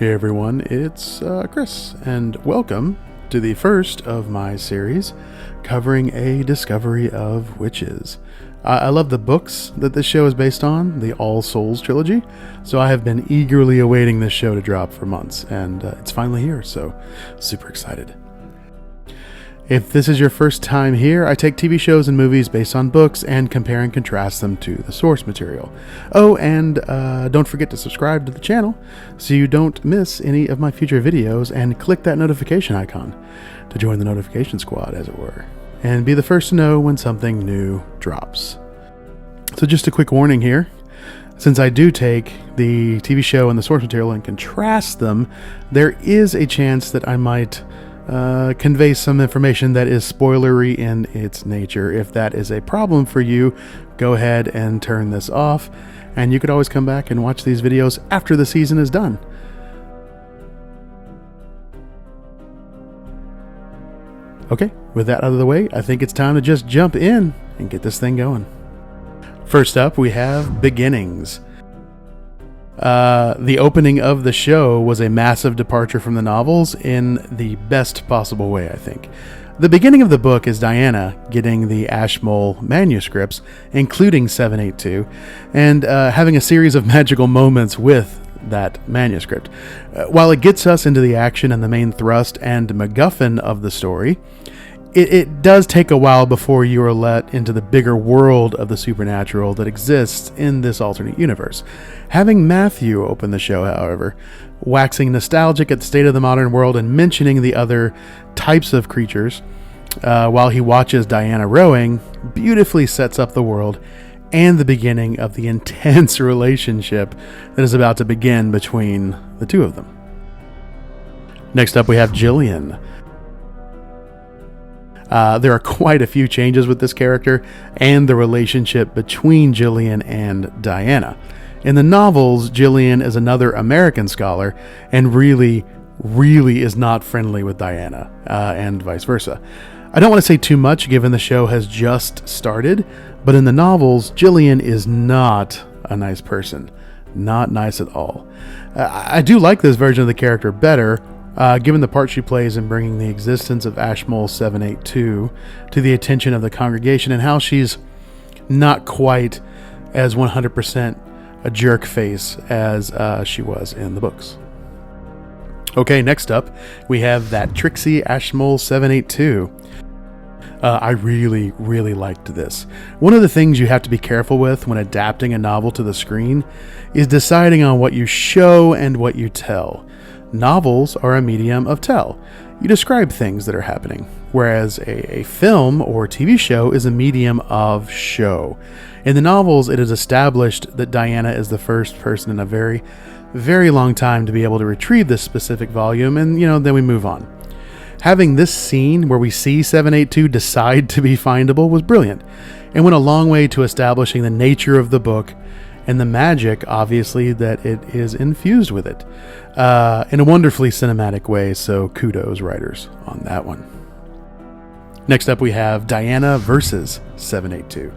Hey everyone, it's Chris, and welcome to the first of my series covering a discovery of witches. I love the books that this show is based on, the All Souls trilogy, so I have been eagerly awaiting this show to drop for months, and it's finally here, so super excited. If this is your first time here, I take TV shows and movies based on books and compare and contrast them to the source material. Oh, and don't forget to subscribe to the channel so you don't miss any of my future videos, and click that notification icon to join the notification squad, as it were, and be the first to know when something new drops. So just a quick warning here. Since I do take the TV show and the source material and contrast them, there is a chance that I might convey some information that is spoilery in its nature. If that is a problem for you, go ahead and turn this off, and you could always come back and watch these videos after the season is done. Okay, with that out of the way, I think it's time to just jump in and get this thing going. First up, we have beginnings. The opening of the show was a massive departure from the novels in the best possible way, I think. The beginning of the book is Diana getting the Ashmole manuscripts, including 782, and having a series of magical moments with that manuscript. While it gets us into the action and the main thrust and MacGuffin of the story, it does take a while before you are let into the bigger world of the supernatural that exists in this alternate universe. Having Matthew open the show, however, waxing nostalgic at the state of the modern world and mentioning the other types of creatures while he watches Diana rowing, beautifully sets up the world and the beginning of the intense relationship that is about to begin between the two of them. Next up, we have Gillian. There are quite a few changes with this character and the relationship between Gillian and Diana. In the novels, Gillian is another American scholar and really is not friendly with Diana, and vice versa. I don't want to say too much given the show has just started, but in the novels, Gillian is not a nice person. Not nice at all. I do like this version of the character better, given the part she plays in bringing the existence of Ashmole 782 to the attention of the congregation, and how she's not quite as 100% a jerk face as she was in the books. Okay, next up, we have that tricksy Ashmole 782. I really liked this. One of the things you have to be careful with when adapting a novel to the screen is deciding on what you show and what you tell. Novels are a medium of tell. You describe things that are happening, whereas a film or TV show is a medium of show. In the novels, it is established that Diana is the first person in a very long time to be able to retrieve this specific volume, and then we move on. Having this scene where we see 782 decide to be findable was brilliant, and went a long way to establishing the nature of the book and the magic, obviously, that it is infused with it, in a wonderfully cinematic way, so kudos, writers, on that one. Next up, we have Diana versus 782.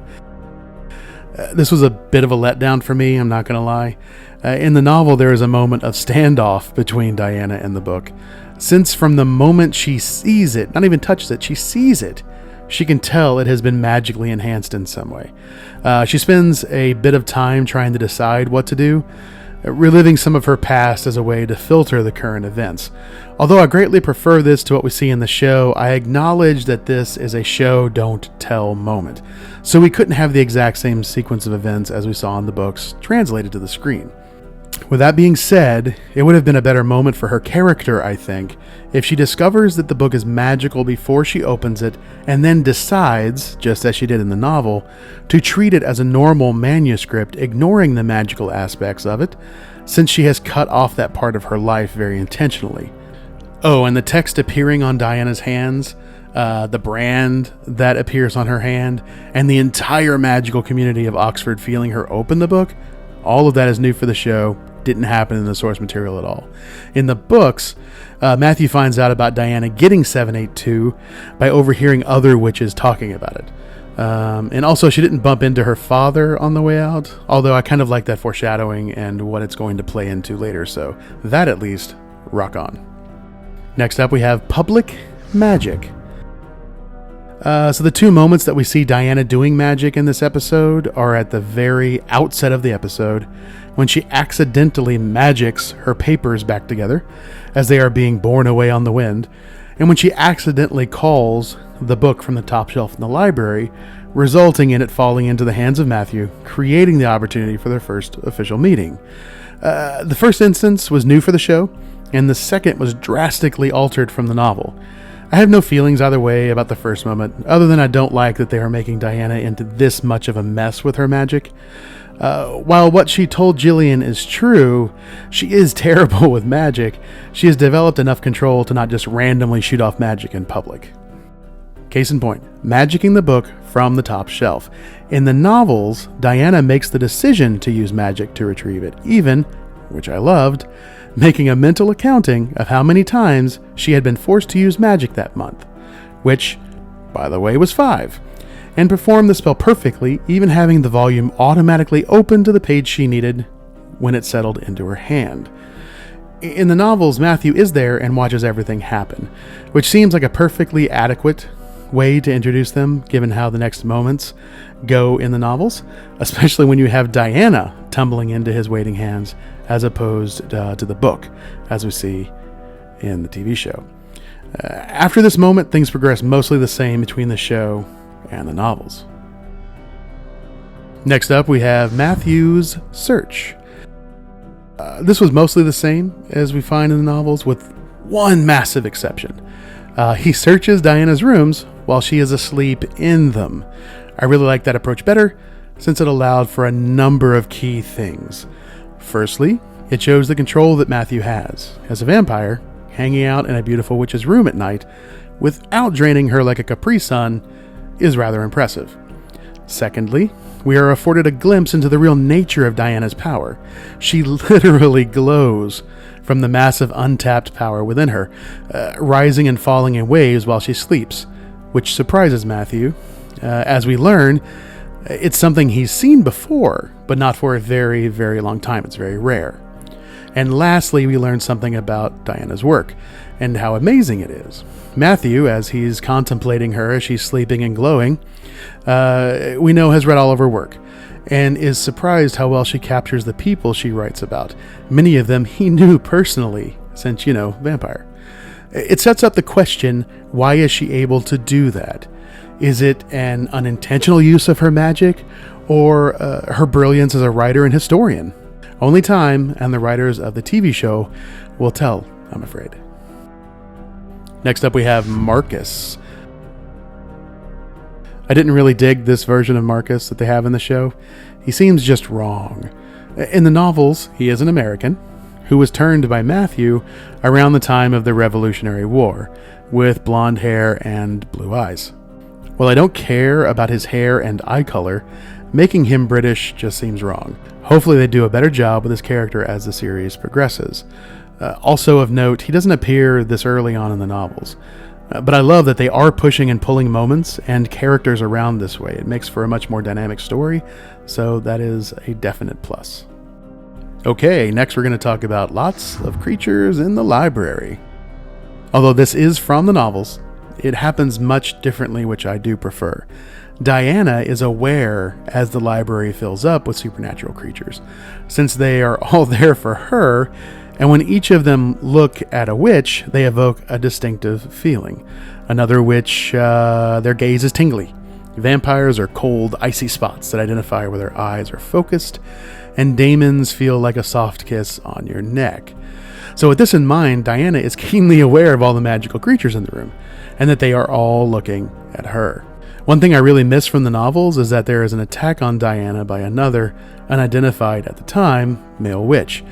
This was a bit of a letdown for me, I'm not going to lie. In the novel, there is a moment of standoff between Diana and the book, since from the moment she sees it, not even touches it, she sees it, she can tell it has been magically enhanced in some way. She spends a bit of time trying to decide what to do, reliving some of her past as a way to filter the current events. Although I greatly prefer this to what we see in the show, I acknowledge that this is a show don't tell moment, so we couldn't have the exact same sequence of events as we saw in the books translated to the screen. With that being said, it would have been a better moment for her character, I think, if she discovers that the book is magical before she opens it, and then decides, just as she did in the novel, to treat it as a normal manuscript, ignoring the magical aspects of it, since she has cut off that part of her life very intentionally. Oh, and the text appearing on Diana's hands, the brand that appears on her hand, and the entire magical community of Oxford feeling her open the book, all of that is new for the show. Didn't happen in the source material at all. In the books, Matthew finds out about Diana getting 782 by overhearing other witches talking about it. And also, she didn't bump into her father on the way out, although I kind of like that foreshadowing and what it's going to play into later, so that at least, rock on. Next up, we have public magic. So the two moments that we see Diana doing magic in this episode are at the very outset of the episode, when she accidentally magics her papers back together as they are being borne away on the wind, and when she accidentally calls the book from the top shelf in the library, resulting in it falling into the hands of Matthew, creating the opportunity for their first official meeting. The first instance was new for the show, and the second was drastically altered from the novel. I have no feelings either way about the first moment, other than I don't like that they are making Diana into this much of a mess with her magic. While what she told Gillian is true, she is terrible with magic. She has developed enough control to not just randomly shoot off magic in public. Case in point, magicking the book from the top shelf. In the novels, Diana makes the decision to use magic to retrieve it, even, which I loved, making a mental accounting of how many times she had been forced to use magic that month, which, by the way, was 5, and performed the spell perfectly, even having the volume automatically open to the page she needed when it settled into her hand. In the novels, Matthew is there and watches everything happen, which seems like a perfectly adequate way to introduce them, given how the next moments go in the novels, especially when you have Diana tumbling into his waiting hands as opposed to the book, as we see in the TV show. After this moment, things progress mostly the same between the show and the novels. Next up, we have Matthew's search. This was mostly the same as we find in the novels, with one massive exception. He searches Diana's rooms while she is asleep in them. I really like that approach better, since it allowed for a number of key things. Firstly, it shows the control that Matthew has as a vampire, hanging out in a beautiful witch's room at night without draining her like a Capri Sun is rather impressive. Secondly, we are afforded a glimpse into the real nature of Diana's power. She literally glows from the massive untapped power within her, rising and falling in waves while she sleeps, which surprises Matthew. As we learn, it's something he's seen before, but not for a very, very long time. It's very rare. And lastly, we learn something about Diana's work and how amazing it is. Matthew, as he's contemplating her as she's sleeping and glowing, we know has read all of her work and is surprised how well she captures the people she writes about. Many of them he knew personally, since, vampire. It sets up the question, why is she able to do that? Is it an unintentional use of her magic, or her brilliance as a writer and historian? Only time and the writers of the TV show will tell, I'm afraid. Next up, we have Marcus. I didn't really dig this version of Marcus that they have in the show. He seems just wrong. In the novels, he is an American who was turned by Matthew around the time of the Revolutionary War, with blonde hair and blue eyes. While I don't care about his hair and eye color, making him British just seems wrong. Hopefully they do a better job with his character as the series progresses. Also of note, he doesn't appear this early on in the novels. But I love that they are pushing and pulling moments and characters around this way. It makes for a much more dynamic story, so that is a definite plus. Okay, next we're going to talk about lots of creatures in the library. Although this is from the novels, it happens much differently, which I do prefer. Diana is aware as the library fills up with supernatural creatures, since they are all there for her, and when each of them look at a witch, they evoke a distinctive feeling. Another witch, their gaze is tingly. Vampires are cold, icy spots that identify where their eyes are focused, and daemons feel like a soft kiss on your neck. So with this in mind, Diana is keenly aware of all the magical creatures in the room, and that they are all looking at her. One thing I really miss from the novels is that there is an attack on Diana by another, unidentified at the time, male witch.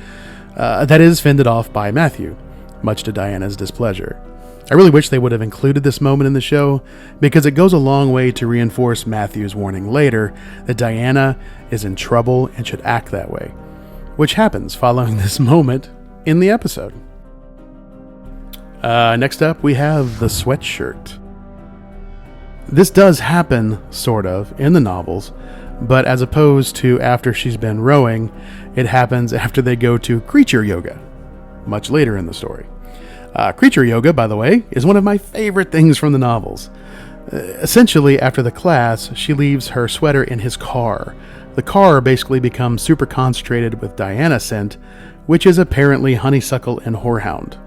That is fended off by Matthew, much to Diana's displeasure. I really wish they would have included this moment in the show, because it goes a long way to reinforce Matthew's warning later that Diana is in trouble and should act that way, which happens following this moment in the episode. Next up, we have the Sweatshirt. This does happen, sort of, in the novels, but as opposed to after she's been rowing, it happens after they go to creature yoga, much later in the story. Creature yoga, by the way, is one of my favorite things from the novels. Essentially, after the class, she leaves her sweater in his car. The car basically becomes super concentrated with Diana scent, which is apparently honeysuckle and horehound.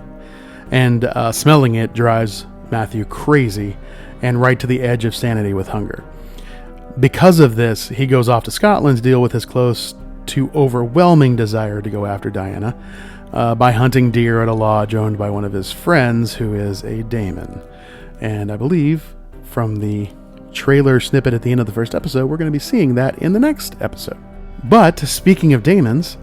And smelling it drives Matthew crazy and right to the edge of sanity with hunger. Because of this, he goes off to Scotland to deal with his close to overwhelming desire to go after Diana by hunting deer at a lodge owned by one of his friends who is a daemon. And I believe from the trailer snippet at the end of the first episode, we're going to be seeing that in the next episode. But speaking of daemons,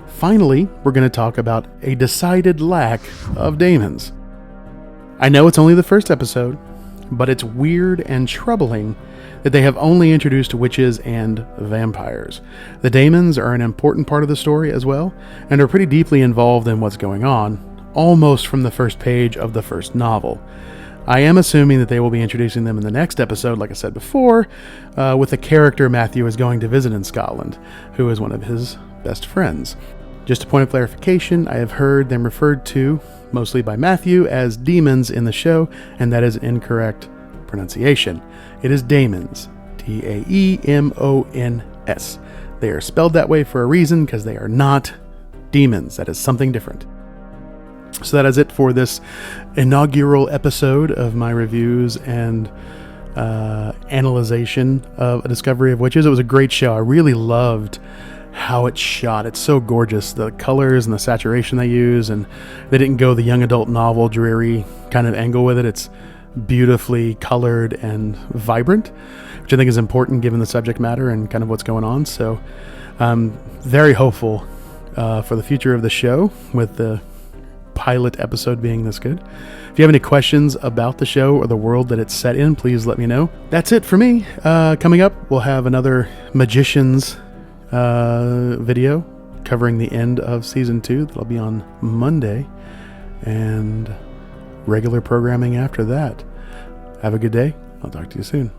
finally, we're going to talk about a decided lack of daemons. I know it's only the first episode, but it's weird and troubling that they have only introduced witches and vampires. The daemons are an important part of the story as well, and are pretty deeply involved in what's going on, almost from the first page of the first novel. I am assuming that they will be introducing them in the next episode, like I said before, with the character Matthew is going to visit in Scotland, who is one of his best friends. Just a point of clarification, I have heard them referred to, mostly by Matthew, as demons in the show, and that is incorrect pronunciation. It is daemons, Daemons. They are spelled that way for a reason, because they are not demons. That is something different. So that is it for this inaugural episode of my reviews and analyzation of A Discovery of Witches. It was a great show. I really loved how it's shot. It's so gorgeous. The colors and the saturation they use, and they didn't go the young adult novel dreary kind of angle with it. It's beautifully colored and vibrant, which I think is important given the subject matter and kind of what's going on. So I'm very hopeful for the future of the show, with the pilot episode being this good. If you have any questions about the show or the world that it's set in, please let me know. That's it for me. Coming up, we'll have another Magicians video covering the end of season 2. That'll be on Monday, and regular programming after that. Have a good day. I'll talk to you soon.